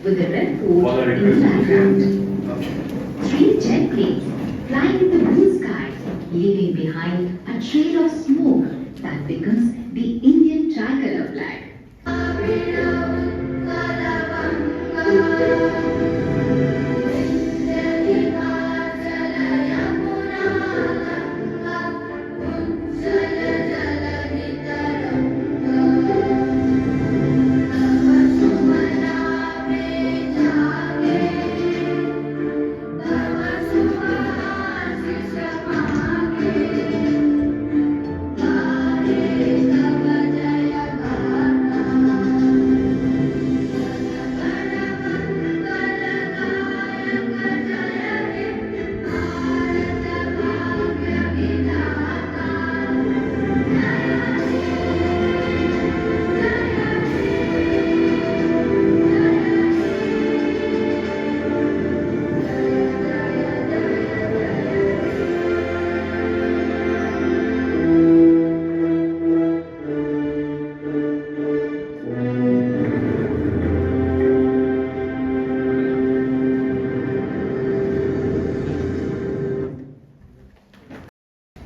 with the red fort in the background. Three jet planes flying in the blue sky, leaving behind a trail of smoke that becomes the Indian tricolor flag.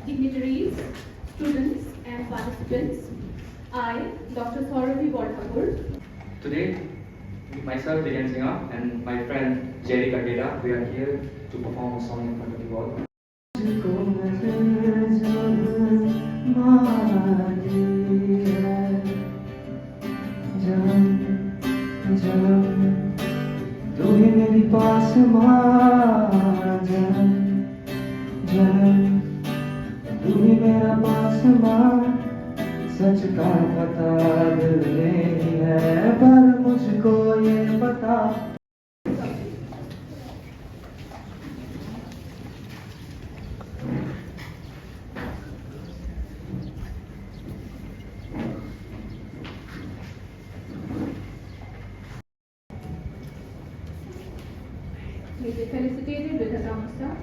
Dignitaries, students and participants, I, Dr. Sauravi Wadhakur. Today, myself, Viren Singha, and my friend Jerry Kageda, we are here to perform a song in front of you all. तू ही मेरी पास तू ही मेरा पास सच का पता दिल नहीं है पर मुझको ये पता May be felicitated with a Namaskar.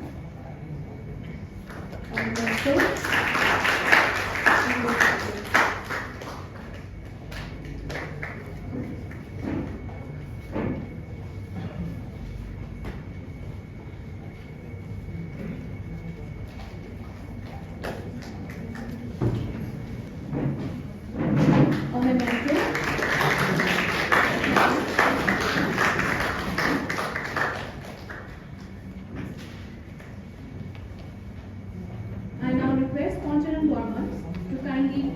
I now request Poncharan Varma to kindly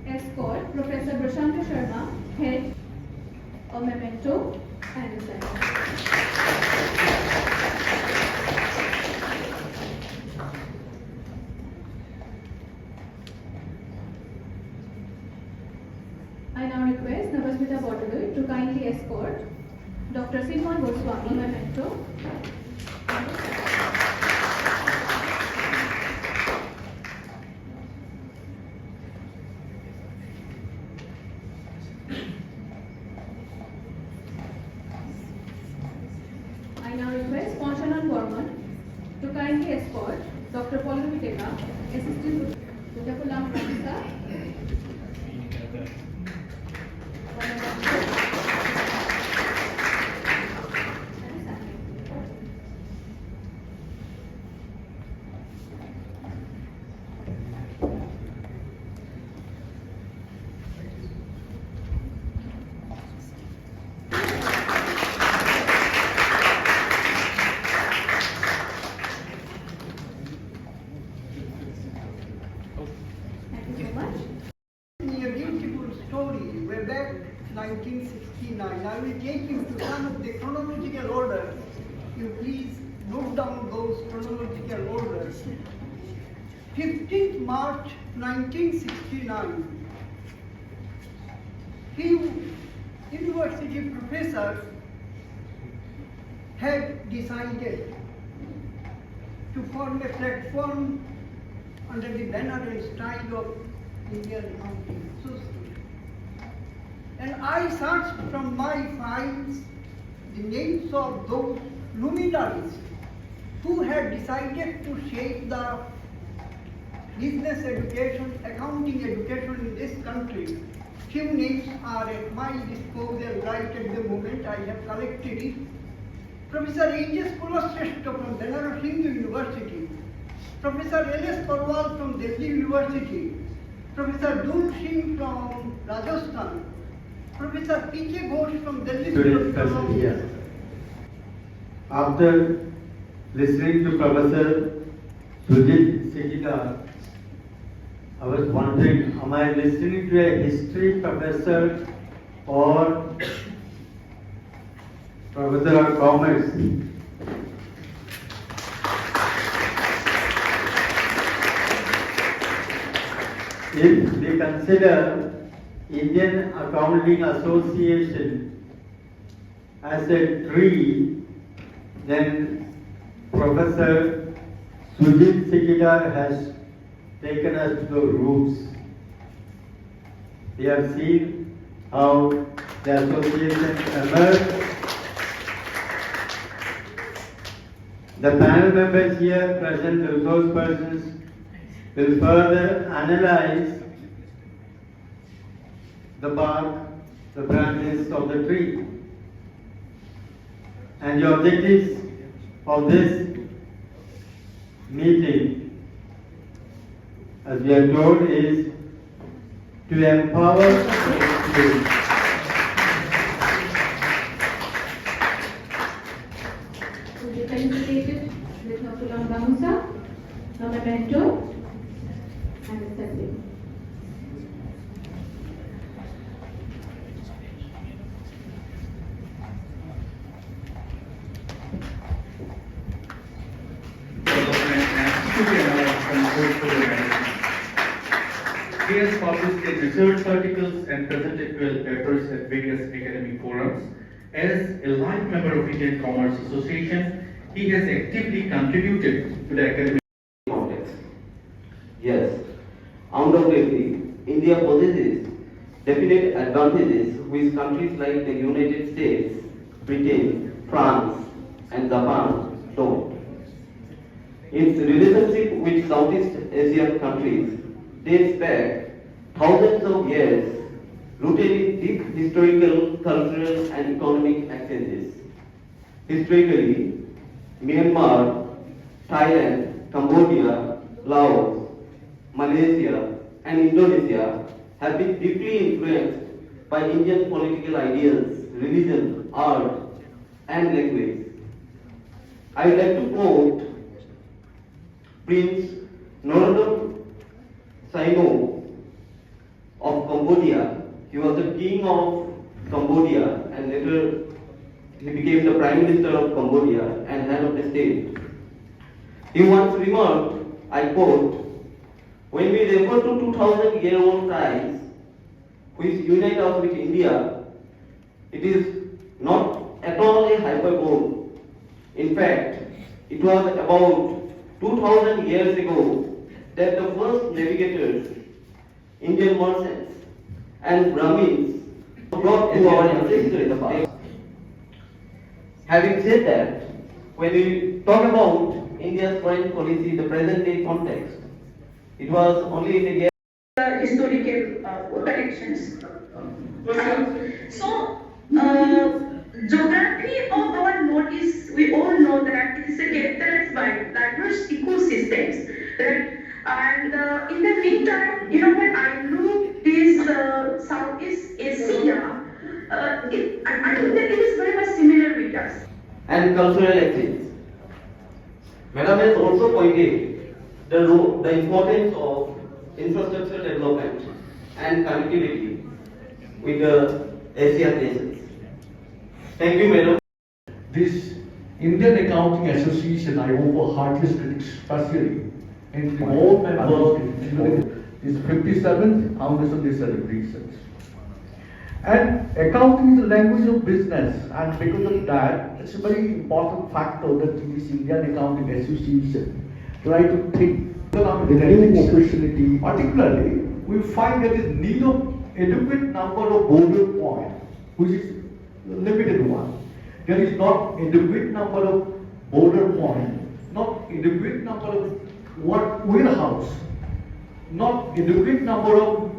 escort Professor Prashanta Sharma, head a memento and a sign. I now request Navasmita Bottle to kindly escort Dr. Simon Goswami, memento. I now request Ponchanan Varma to kindly escort Dr. Pallavi Teka, Assistant Professor Professor. Thank you so much. A beautiful story way back 1969. I will take you to some of the chronological order. You please note down those chronological orders. 15th March 1969. Few university professors had decided to form a platform under the banner and style of Indian Accounting Association. And I searched from my files the names of those luminaries who had decided to shape the business education, accounting education in this country. Few names are at my disposal right at the moment. I have collected it. Professor A.J. Kulashrestha from Benares Hindu University. Professor L.S. Parwal from Delhi University. Professor Dul Singh from Rajasthan. Professor P.K. Ghosh from Delhi University. After listening to Professor Sujit Sikita, I was wondering, am I listening to a history professor or professor of commerce? If we consider Indian Accounting Association as a tree, then Professor Sujit Sikita has taken us to the roots. We have seen how the association emerged. The panel members here present, the resource persons, will further analyze the bark, the branches of the tree. And the objectives of this meeting, as we are told, is to empower the To be felicitated with Nakulam Bamusa, a memento, and a certificate. He has published in research articles and presented 12 papers at various academic forums. As a life member of Indian Commerce Association, he has actively contributed to the academic context. Yes, undoubtedly, India possesses definite advantages which countries like the United States, Britain, France, and Japan don't. Its relationship with Southeast Asian countries dates back thousands of years, rooted in deep historical, cultural, and economic exchanges. Historically, Myanmar, Thailand, Cambodia, Laos, Malaysia, and Indonesia have been deeply influenced by Indian political ideas, religion, art, and language. I would like to quote Prince Norodom Sihanouk of Cambodia. He was the king of Cambodia and later he became the prime minister of Cambodia and head of the state. He once remarked, I quote, "When we refer to 2,000-year-old ties which unite us with India, it is not at all a hyperbole. In fact, it was about 2,000 years ago that the first navigators, Indian merchants, and Brahmins brought to our ancestors. Having said that, when we talk about India's foreign policy in the present day context, it was only in the year historical connections. Geography of our notice, we all know that it is characterized by diverse ecosystems, right? And in the meantime, when I look this Southeast Asia, I think that it is very much similar with us. And cultural exchange. Madam has also pointed the importance of infrastructure development and connectivity with the Asian nations. Thank you, Madam. This Indian Accounting Association, I offer heartiest critics, especially in all members, is 57th anniversary celebrations. And accounting is the language of business, and because of that, it's a very important factor that this Indian Accounting Association try to think economic new opportunity. Particularly, we find there is need of adequate number of border points, which is limited one. There is not adequate number of border points, not adequate number of warehouse, not adequate number of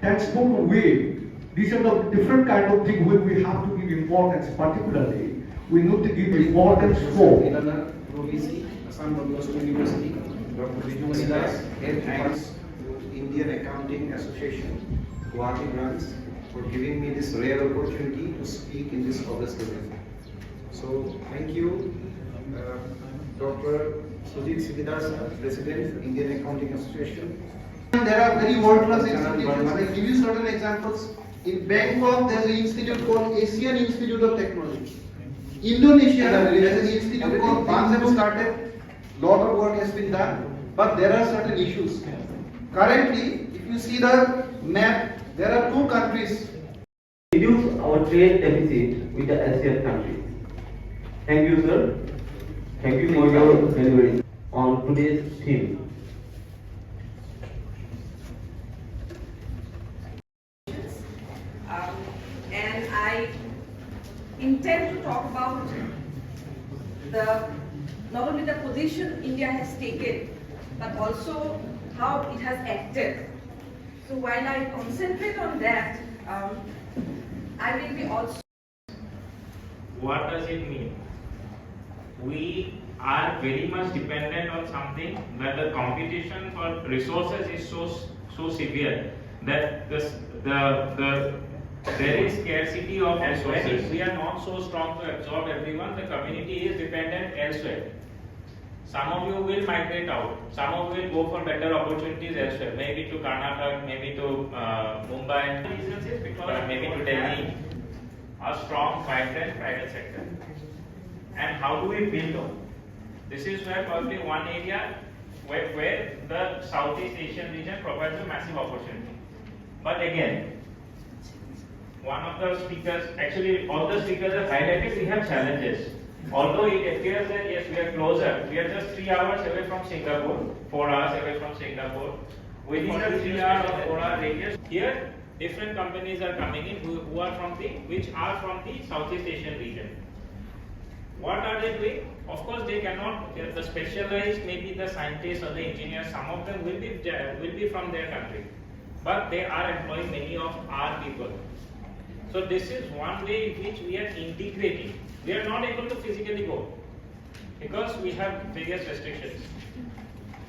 textbook weight These are the different kind of things where we have to give importance. Particularly, we need to give importance for. Assam Broadcast University, Dr. Viju Silas, Head Thanks to Indian Accounting Association, Guwahati branch, for giving me this rare opportunity to speak in this august event. So, thank you, Dr. Sujit Sikidar, President, Indian Accounting Association. There are very world-class institutions. I give you certain examples. In Bangkok, there is an institute called Asian Institute of Technology. Indonesia, there is an institute called Banzem started. Lot of work has been done, but there are certain issues. Currently, if you see the map, there are two countries. Reduce our trade deficit with the ASEAN countries. Thank you, sir. Thank you for your delivery on today's theme. And I intend to talk about not only the position India has taken, but also how it has acted. So while I concentrate on that, I will be also. What does it mean? We are very much dependent on something that the competition for resources is so severe that there is scarcity of resources. We are not so strong to absorb everyone. The community is dependent elsewhere. Some of you will migrate out. Some of you will go for better opportunities elsewhere. Maybe to Karnataka, maybe to Mumbai. The reason is because maybe to Delhi. A strong, vibrant private sector. And how do we build on? This is where probably one area where the Southeast Asian region provides a massive opportunity. But again, one of the speakers, actually all the speakers have highlighted we have challenges. Although it appears that yes, we are closer. We are just 3 hours away from Singapore, 4 hours away from Singapore. Within the 3 hour or 4 hour radius, here different companies are coming in who are from which are from the Southeast Asian region. What are they doing? Of course, they cannot. The specialized, maybe the scientists or the engineers. Some of them will be from their country, but they are employing many of our people. So this is one way in which we are integrating. We are not able to physically go because we have various restrictions.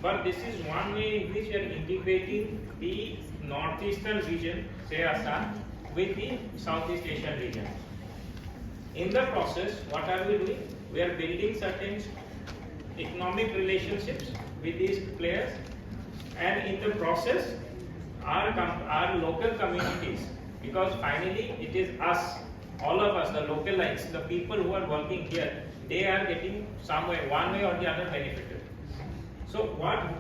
But this is one way in which we are integrating the northeastern region, say Assam, with the Southeast Asian region. In the process, what are we doing? We are building certain economic relationships with these players, and in the process, our local communities, because finally it is us, all of us, the localites, the people who are working here, they are getting some way, one way or the other benefited. So why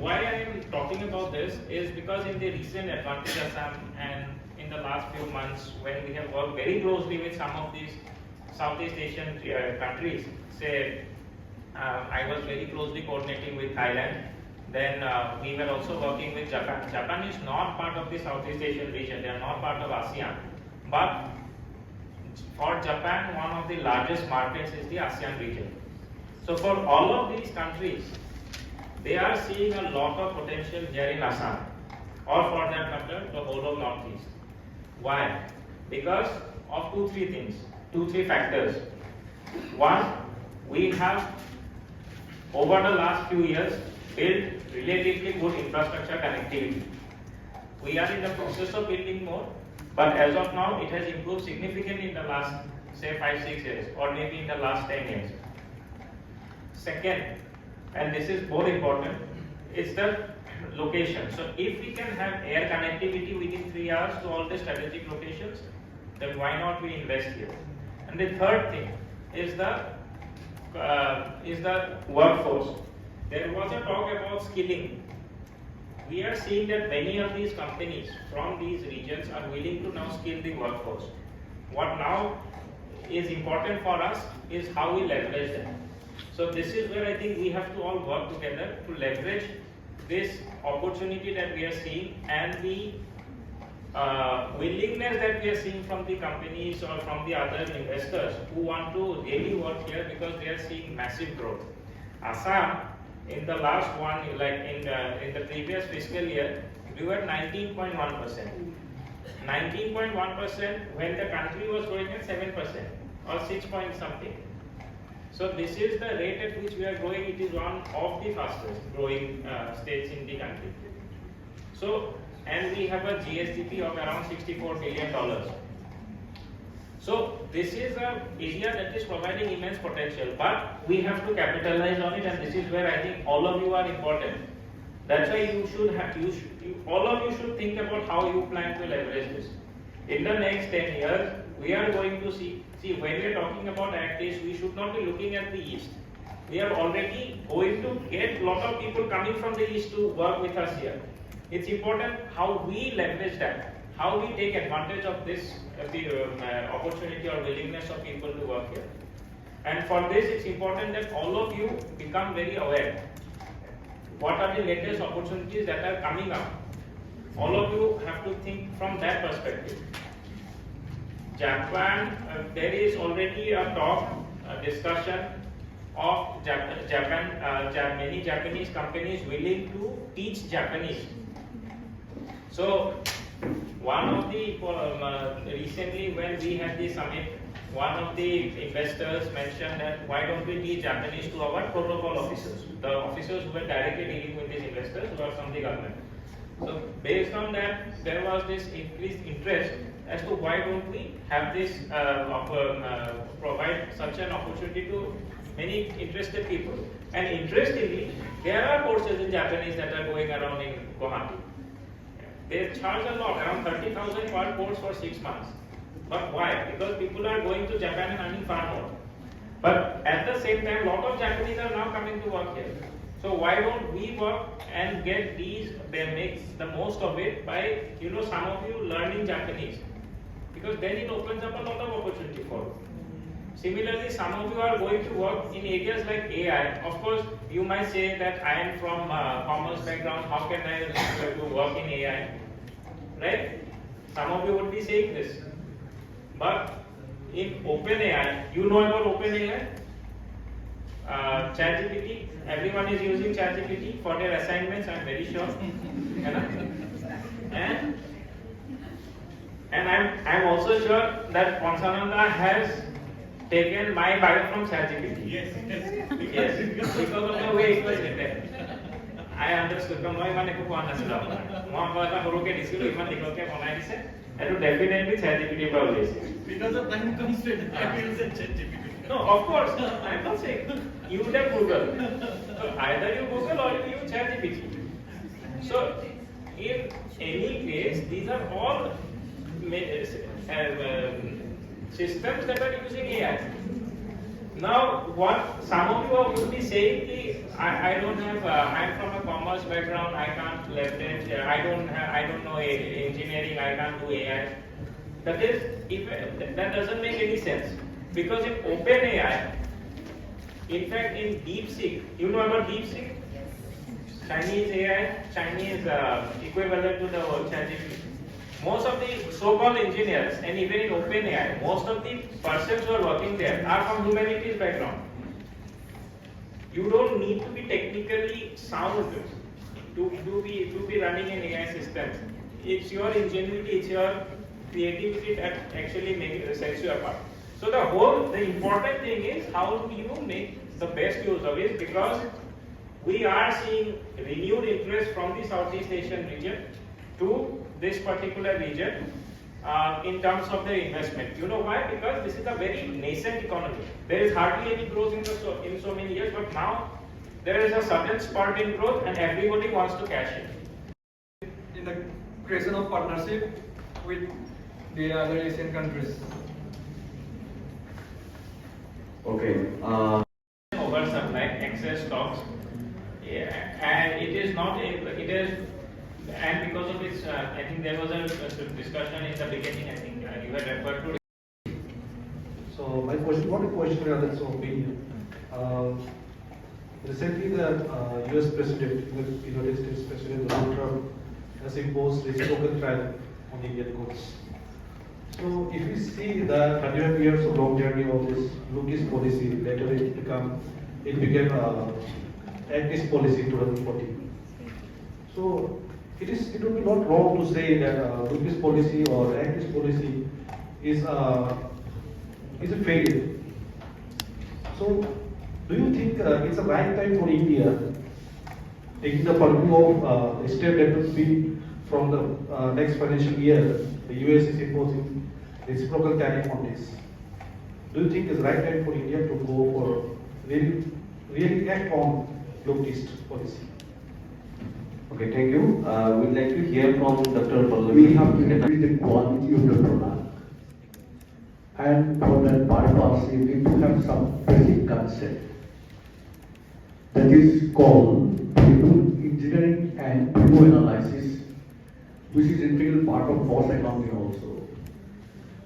I am talking about this is because in the recent Advantage Assam and in the last few months when we have worked very closely with some of these Southeast Asian countries, say I was very closely coordinating with Thailand, then we were also working with Japan. Japan is not part of the Southeast Asian region, they are not part of ASEAN, but for Japan, one of the largest markets is the ASEAN region. So for all of these countries, they are seeing a lot of potential here in Assam, or for that matter, the whole of Northeast. Why? Because of two, three factors. One, we have over the last few years built relatively good infrastructure connectivity. We are in the process of building more, but as of now, it has improved significantly in the last, say, 5-6 years, or maybe in the last 10 years. Second, and this is more important, is the location. So if we can have air connectivity within 3 hours to all the strategic locations, then why not we invest here? And the third thing is the workforce. There was a talk about skilling. We are seeing that many of these companies from these regions are willing to now skill the workforce. What now is important for us is how we leverage them. So this is where I think we have to all work together to leverage this opportunity that we are seeing and the willingness that we are seeing from the companies or from the other investors who want to really work here because they are seeing massive growth. Assam, in the last one, like in the previous fiscal year, grew at 19.1%. 19.1% when the country was growing at 7% or 6 point something. So this is the rate at which we are growing. It is one of the fastest growing states in the country. So, and we have a GSDP of around $64 billion. So this is an area that is providing immense potential, but we have to capitalize on it, and this is where I think all of you are important. That's why you should have, all of you should think about how you plan to leverage this. In the next 10 years, we are going to see when we are talking about Act East, we should not be looking at the East. We are already going to get a lot of people coming from the East to work with us here. It's important how we leverage that, how we take advantage of this opportunity or willingness of people to work here. And for this, it's important that all of you become very aware. What are the latest opportunities that are coming up? All of you have to think from that perspective. Japan, there is already a talk, a discussion of many Japanese companies willing to teach Japanese. So, one of the, recently when we had the summit, one of the investors mentioned that why don't we teach Japanese to our protocol officers, the officers who were directly dealing with these investors who are from the government. So based on that, there was this increased interest as to why don't we have this, provide such an opportunity to many interested people. And interestingly, there are courses in Japanese that are going around in Guwahati. They charge a lot, around 30,000 per course for 6 months. But why? Because people are going to Japan and earning far more. But at the same time, a lot of Japanese are now coming to work here. So why don't we work and get these, they make the most of it by, some of you learning Japanese. Because then it opens up a lot of opportunity for you. Similarly, some of you are going to work in areas like AI. Of course, you might say that I am from commerce background, how can I work in AI? Right? Some of you would be saying this. But in OpenAI, you know about OpenAI? ChatGPT, everyone is using ChatGPT for their assignments, I'm very sure. And I'm also sure that Ponsananda has taken my bio from ChatGPT. Yes. Because of the way it was written. I understood. And to definitely ChatGPT probably. Because of time constraint, I will say ChatGPT. No, of course. I'm not saying. You would have Google. So either you Google or you use ChatGPT. So in any case, these are all systems that are using AI. Now, what some of you would be saying is, I don't have, I'm from a commerce background, I can't leverage, I don't know engineering, I can't do AI. That doesn't make any sense. Because in OpenAI, in fact in DeepSeek, you know about DeepSeek? Chinese AI, Chinese equivalent to the ChatGPT. Most of the so-called engineers, and even in OpenAI, most of the persons who are working there are from humanities background. You don't need to be technically sound to be running an AI system. It's your ingenuity, it's your creativity that actually sets you apart. So the important thing is how do you make the best use of it, because we are seeing renewed interest from the Southeast Asian region to this particular region in terms of their investment. You know why? Because this is a very nascent economy. There is hardly any growth in so many years, but now there is a sudden spurt in growth and everybody wants to cash in. In the creation of partnership with the other Asian countries. Okay. Oversupply, excess stocks, and it is not. And because of its, I think there was a discussion in the beginning. I think you had referred to. So my question, not a question, rather it's an opinion. Recently, the U.S. President, the United States President Donald Trump, has imposed reciprocal tariff on Indian goods. So if you see the 100 years of long journey of this Lucas policy, later it became Act East policy in 2014. So it would be not wrong to say that Rupees policy or Actis policy is a failure. So, do you think it's the right time for India, taking the purview of step that will be from the next financial year, the US is imposing reciprocal tariff on this? Do you think it's the right time for India to go for really act on low-taste policy? Okay, thank you. We'd like to hear from Dr. Pallavi. We have to increase the quality of the product. And for that purpose, we need to have some basic concept that is called engineering and analysis, which is integral part of cost accounting also.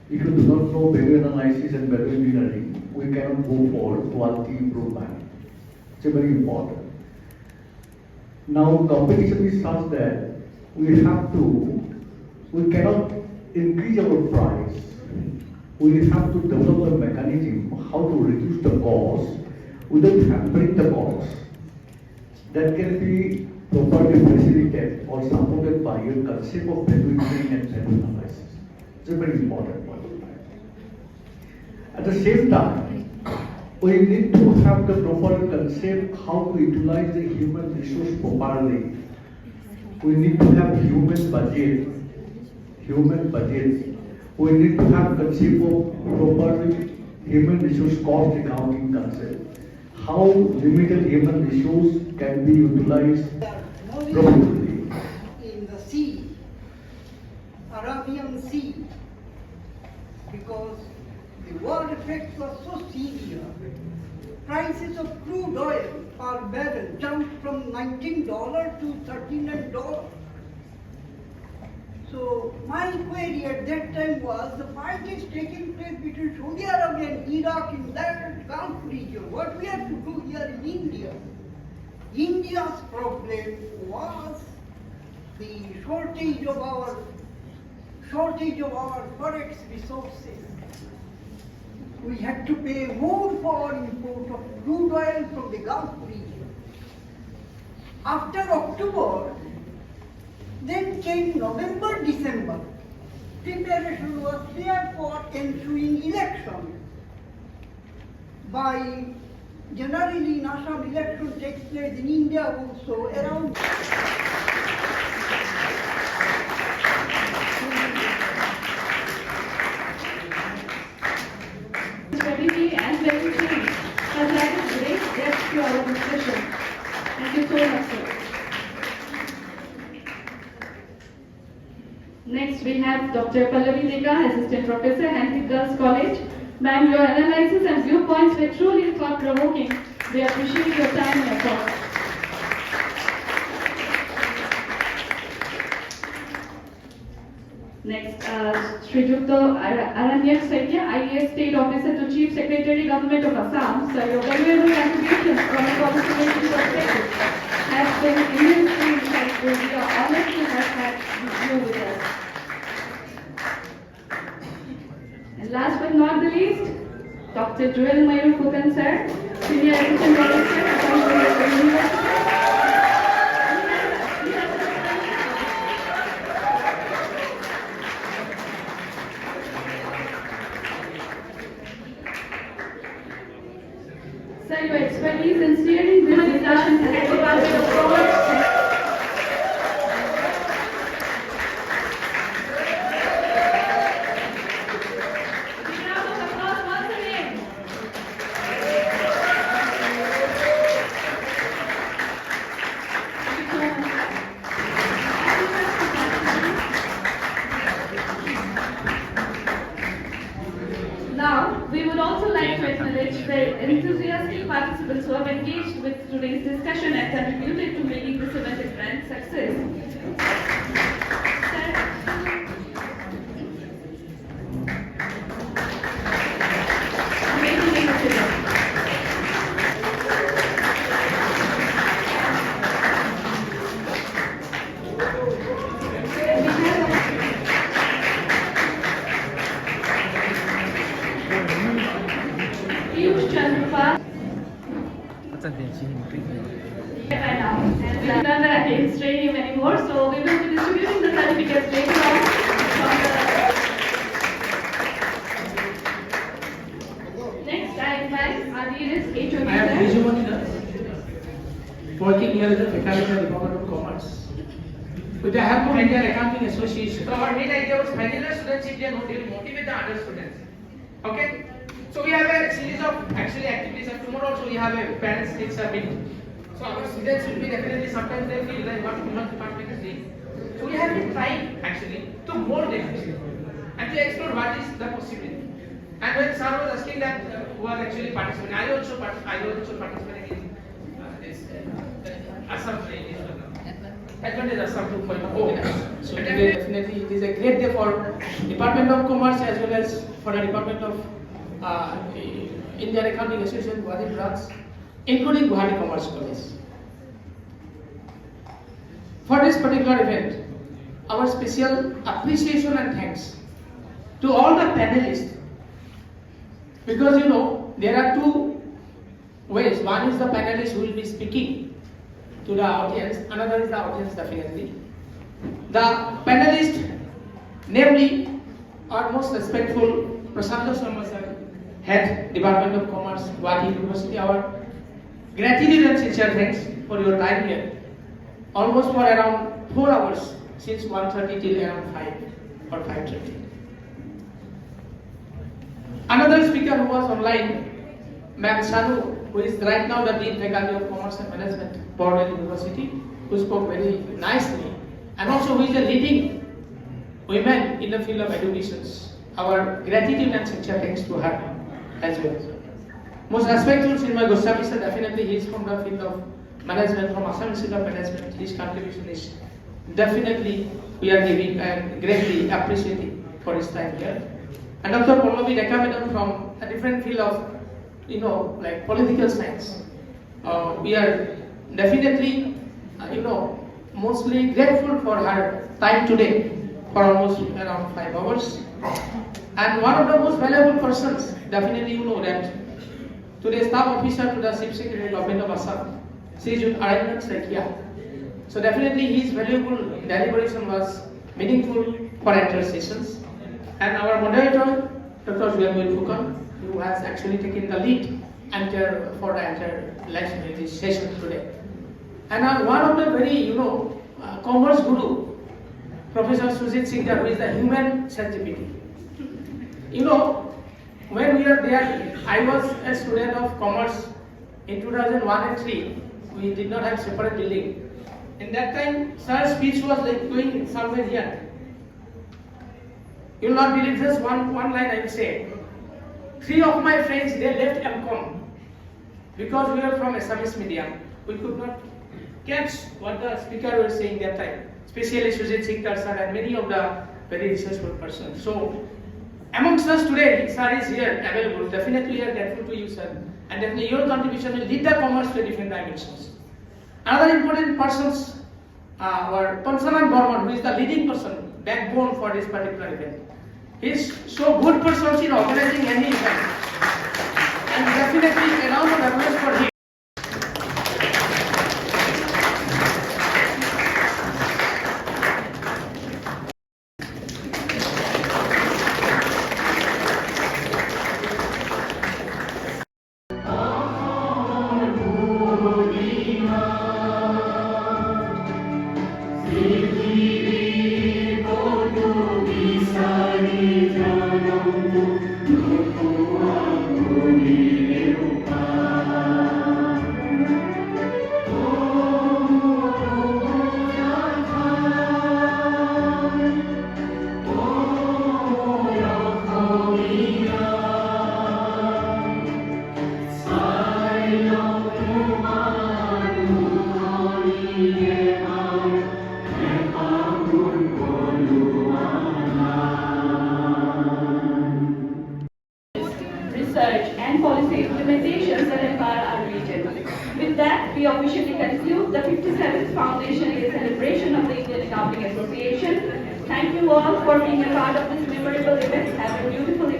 If you do not know value analysis and value engineering, we cannot go for quality improvement. It's very important. Now competition is such that we cannot increase our price. We have to develop a mechanism how to reduce the cost without hampering the cost. That can be properly facilitated or supported by a concept of value engineering and value analysis. It's a very important point. At the same time, we need to have the proper concept how to utilize the human resource properly. We need to have human budget. We need to have concept of properly human resource cost accounting concept. How limited human resource can be utilized properly. In the sea, Arabian Sea, because the world effects were so severe. Prices of crude oil per barrel jumped from $19 to $39. So my query at that time was, the fight is taking place between Saudi Arabia and Iraq in that Gulf region. What we have to do here in India? India's problem was the shortage of our forex resources. We had to pay more for import of crude oil from the Gulf region. After October, then came November, December. Preparation was there for ensuing election. By generally, national election takes place in India also around. Strategy and value chain has added great depth to our discussion. Thank you so much, sir. Next, we have Dr. Pallavi Deka, Assistant Professor, Henry Girls College. Ma'am, your analysis and viewpoints were truly thought-provoking. We appreciate your time and effort. Next, Srijukta Aranyak Saitya, IAS State Officer to Chief Secretary, Government of Assam. Sir, your valuable contributions from a policy-making perspective has been immensely insightful. We are honored to have had you with us. And last but not the least, Dr. Joel Mayur Kukan, sir, Senior Assistant Professor at Tamil University. Sir, your expertise in steering this discussion has provided a forward. Now, we would also like to acknowledge the enthusiastic participants who have engaged with today's discussion and contributed to making this event a grand success. Piyush Chandra. Right now, and none that is training him anymore, so we will be distributing the certificates later on from the... Next, I invite Adiris HOD. I am Vijumani Das, working here as a faculty in the Department of Commerce. With the help of Indian Accounting Association. So our main idea was regular students if they know they will motivate the other students. Okay? So we have a series of actually activities, and tomorrow also we have a parents teacher meeting. So our students will be definitely sometimes they feel like what human department is doing. So we have been trying actually to mold them and to explore what is the possibility. And when sir was asking that who was actually participating, I also participated in this Assam training. Advantage Assam 2.0. So today definitely it is a great day for Department of Commerce as well as for the Department of Indian Accounting Association, Guwahati branch, including Guwahati Commerce College. For this particular event, our special appreciation and thanks to all the panelists, because you know there are two ways. One is the panelist who will be speaking to the audience, another is the audience definitely. The panelist, namely our most respectful Prasanta Sharma sir, Head Department of Commerce, Guwahati University, our gratitude and sincere thanks for your time here. Almost for around 4 hours, since 1:30 till around 5 or 5:30. Another speaker who was online, Ma'am Sanu, who is right now the Dean Faculty of Commerce and Management, Borneo University, who spoke very nicely, and also who is a leading women in the field of education. Our gratitude and sincere thanks to her as well. Most respectful Srimad Goswami sir, definitely he is from the field of management, from Assam Institute of Management. His contribution is definitely we are giving and greatly appreciating for his time here. And Dr. Pallavi Dekamadam from a different field of, you know, like political science. We are definitely, mostly grateful for her time today for almost around 5 hours. And one of the most valuable persons, definitely you know that, today staff officer to the Chief Secretary Government of Assam, Sri Arindam Saikia. So definitely his valuable deliberation was meaningful for entire sessions. And our moderator, Dr. Zuelmul Fukan, who has actually taken the lead for the entire lecture in this session today. And one of the very, commerce guru, Professor Sujit Sikdar, who is the human ChatGPT. When we are there, I was a student of commerce in 2001 and 3. We did not have separate building. In that time, sir's speech was like going somewhere here. You will not believe this one line I will say. 3 of my friends, they left MCOM because we were from Assamese medium. We could not catch what the speaker was saying that time, especially Sujit Sikdar sir and many of the very resourceful persons. So amongst us today, sir is here available. Definitely we are grateful to you, sir. And definitely your contribution will lead the commerce to different dimensions. Another important persons were Pansalan Burman, who is the leading person, backbone for this particular event. He is so good person in organizing any event. And definitely a round of applause for him. Research and policy implementations that empower our region. With that, we officially conclude the 57th Foundation Day celebration of the Indian Accounting Association. Thank you all for being a part of this memorable event. Have a beautiful